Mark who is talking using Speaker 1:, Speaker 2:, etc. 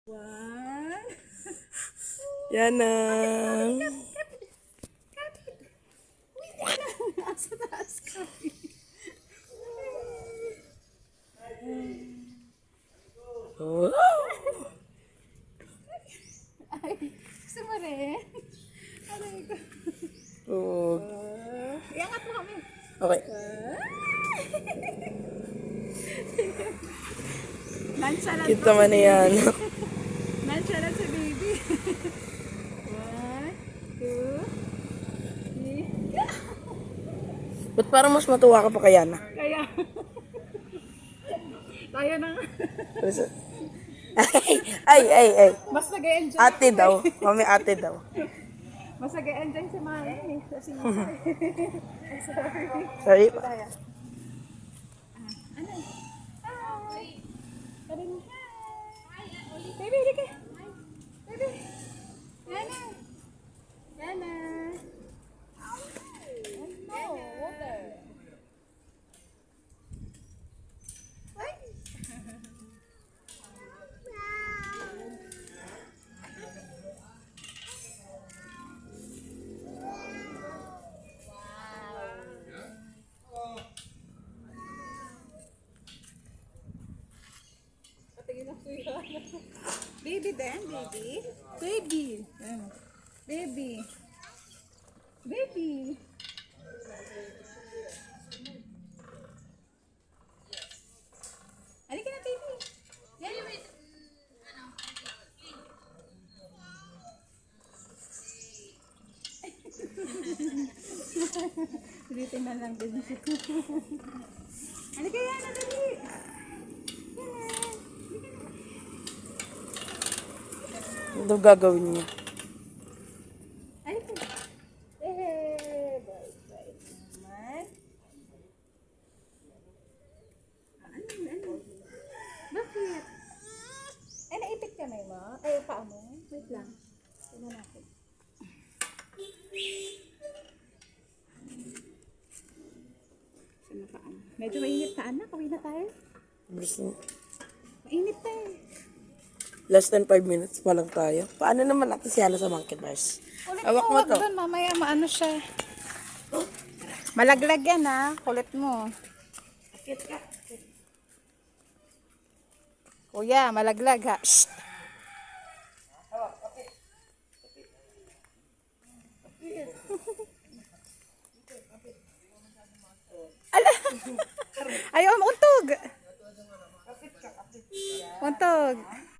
Speaker 1: One.
Speaker 2: Yan na.
Speaker 1: Asa taas kapit.
Speaker 2: Wow.
Speaker 1: Ay, gusto mo rin? Aray ko.
Speaker 2: Oh.
Speaker 1: Iangat mo kami.
Speaker 2: Okay.
Speaker 1: Nonchalant
Speaker 2: Kita mo na yan.
Speaker 1: Nonchalant sa baby. One, two, three.
Speaker 2: Ba't parang mas matuwa ka pa kaya na?
Speaker 1: Kaya. Tayo na nga.
Speaker 2: Ay.
Speaker 1: Mas nag-enjoy.
Speaker 2: Ate daw. Mami ate daw.
Speaker 1: Mas nag-enjoy si Mami eh. Kasi sorry.
Speaker 2: Sorry.
Speaker 1: Tayo. Ano? Hi. Karin. Hi. Baby, hindi ka. Baby. Yana. Yana. No, water. Ay. Baby then, baby. Baby. Baby. Baby. Halika na, baby. Yan. Dito na lang din. Halika yan, dali.
Speaker 2: Ano gagawin niya?
Speaker 1: Halika. Bye. Naman. Ano? Bakit? Ay, naipit ka na mo? Ay, paa mo? Wait lang. Tignan natin. Saan na paa mo? Medyo mainit ka, anak. Kawin na tayo. Mainit tayo.
Speaker 2: Less than 5 minutes pa lang tayo. Paano naman natin siya sa monkey bars? Awak mo to.
Speaker 1: Doon, mamaya maano siya. Malaglag yan ha. Kulit mo. Kuya, malaglag ha. Shh. Ala. Ayaw, untog. Untog.